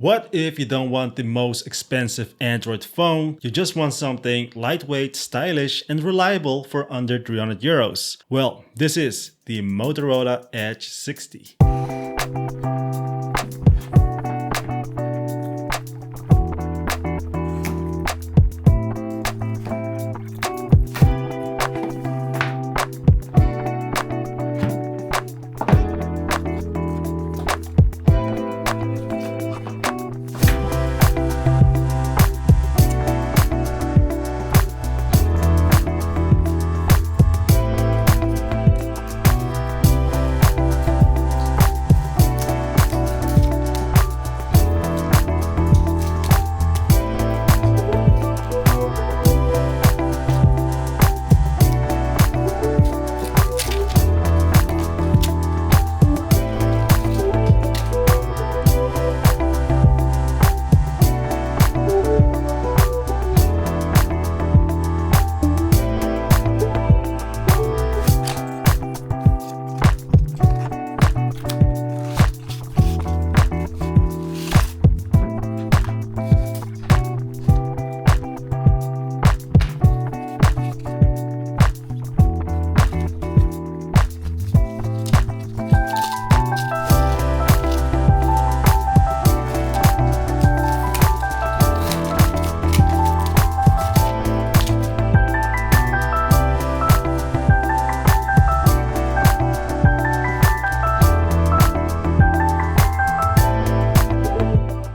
What if you don't want the most expensive Android phone, you just want something lightweight, stylish and reliable for under 300 euros? Well, this is the Motorola Edge 60.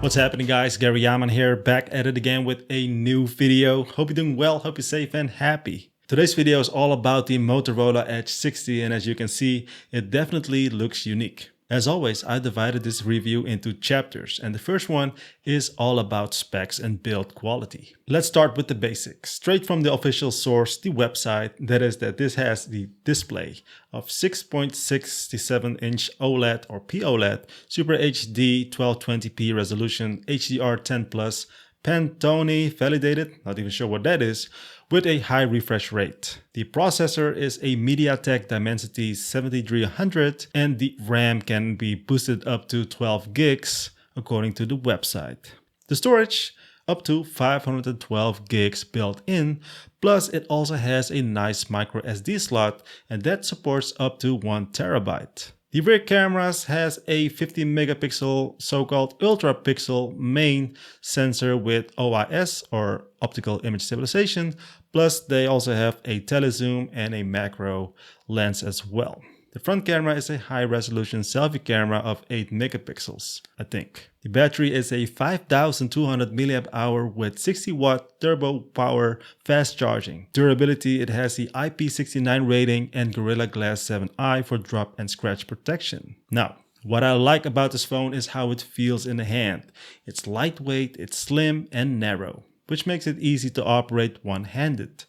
What's happening, guys? Gary Jahman here, back at it again with a new video. Hope you're doing well, hope you're safe and happy. Today's video is all about the Motorola Edge 60, and as you can see, it definitely looks unique. As always, I divided this review into chapters, and the first one is all about specs and build quality. Let's start with the basics. Straight from the official source, the website, that is that this has the display of 6.67-inch OLED or POLED, Super HD 1220p resolution, HDR10+, Pantone validated, not even sure what that is, with a high refresh rate. The processor is a MediaTek Dimensity 7300 and the RAM can be boosted up to 12 gigs according to the website. The storage up to 512 gigs built in, plus it also has a nice micro SD slot and that supports up to 1 terabyte. The rear cameras has a 50 megapixel so-called ultra pixel main sensor with OIS or optical image stabilization, plus they also have a telezoom and a macro lens as well. The front camera is a high resolution selfie camera of 8 megapixels, I think. The battery is a 5200 mAh with 60 watt turbo power fast charging. Durability, it has the IP69 rating and Gorilla Glass 7i for drop and scratch protection. Now, what I like about this phone is how it feels in the hand. It's lightweight, it's slim and narrow, which makes it easy to operate one-handed.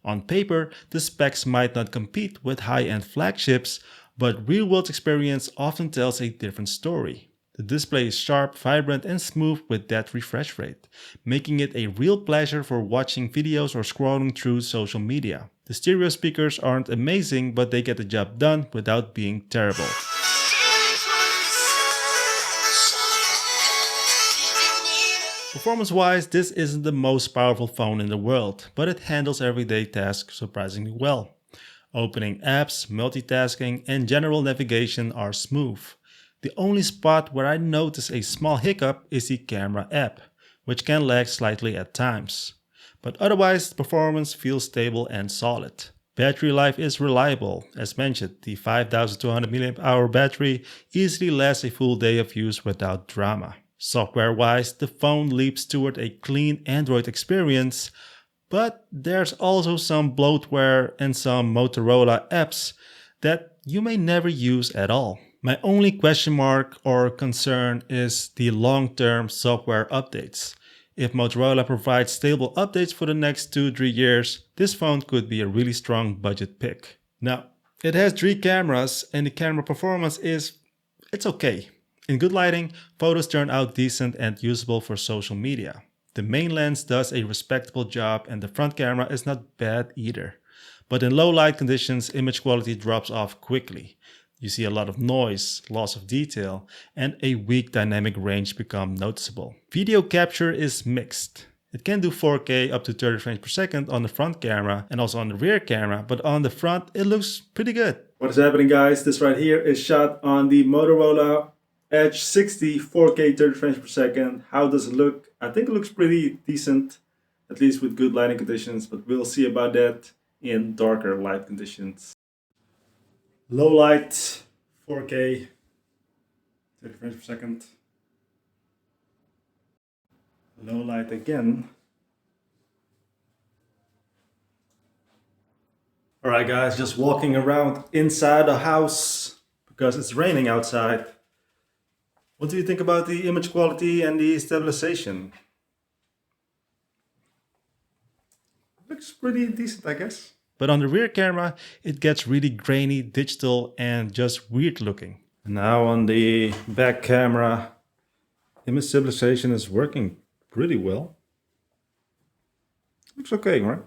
On paper, the specs might not compete with high-end flagships, but real-world experience often tells a different story. The display is sharp, vibrant, and smooth with that refresh rate, making it a real pleasure for watching videos or scrolling through social media. The stereo speakers aren't amazing, but they get the job done without being terrible. Performance-wise, this isn't the most powerful phone in the world, but it handles everyday tasks surprisingly well. Opening apps, multitasking, and general navigation are smooth. The only spot where I notice a small hiccup is the camera app, which can lag slightly at times. But otherwise, the performance feels stable and solid. Battery life is reliable. As mentioned, the 5200 mAh battery easily lasts a full day of use without drama. Software-wise, the phone leaps toward a clean Android experience, but there's also some bloatware and some Motorola apps that you may never use at all. My only question mark or concern is the long-term software updates. If Motorola provides stable updates for the next 2-3 years, this phone could be a really strong budget pick. Now, it has 3 cameras and the camera performance it's okay. In good lighting, photos turn out decent and usable for social media. The main lens does a respectable job and the front camera is not bad either. But in low light conditions, image quality drops off quickly. You see a lot of noise, loss of detail, and a weak dynamic range become noticeable. Video capture is mixed. It can do 4K up to 30 frames per second on the front camera and also on the rear camera, but on the front it looks pretty good. What is happening, guys? This right here is shot on the Motorola Edge 60 4K 30 frames per second. How does it look? I think it looks pretty decent, at least with good lighting conditions, but we'll see about that in darker light conditions. Low light, 4K, 30 frames per second. Low light again. Alright guys, just walking around inside the house because it's raining outside. What do you think about the image quality and the stabilization? Looks pretty decent, I guess. But on the rear camera, it gets really grainy, digital, and just weird looking. Now on the back camera, image stabilization is working pretty well. Looks okay, right?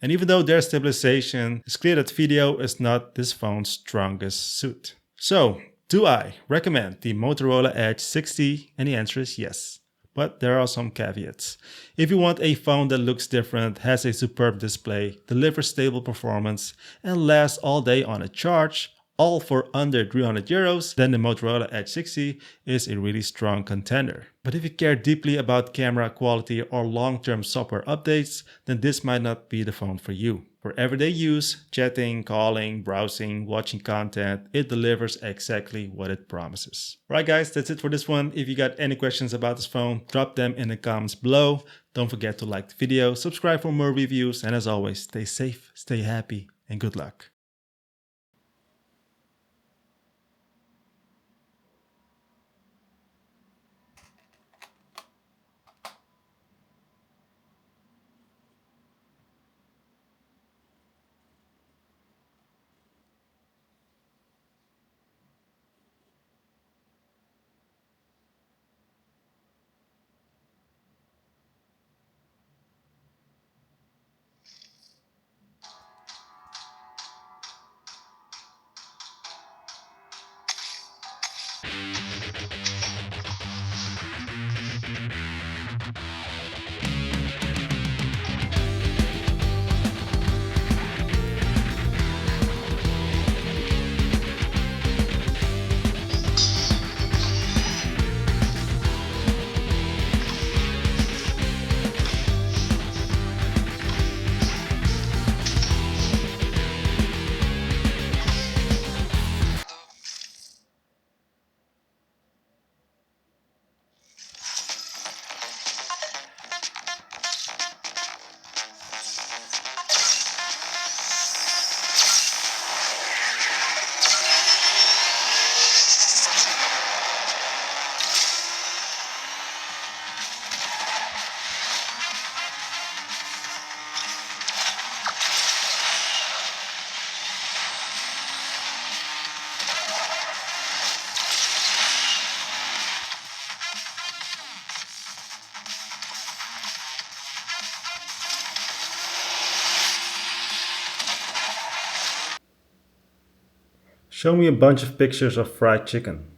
And even though there's stabilization, it's clear that video is not this phone's strongest suit. So, do I recommend the Motorola Edge 60? And the answer is yes. But there are some caveats. If you want a phone that looks different, has a superb display, delivers stable performance, and lasts all day on a charge, all for under 300 euros, then the Motorola Edge 60 is a really strong contender. But if you care deeply about camera quality or long-term software updates, then this might not be the phone for you. For everyday use, chatting, calling, browsing, watching content, it delivers exactly what it promises. Alright guys, that's it for this one. If you got any questions about this phone, drop them in the comments below. Don't forget to like the video, subscribe for more reviews, and as always, stay safe, stay happy, and good luck. Show me a bunch of pictures of fried chicken.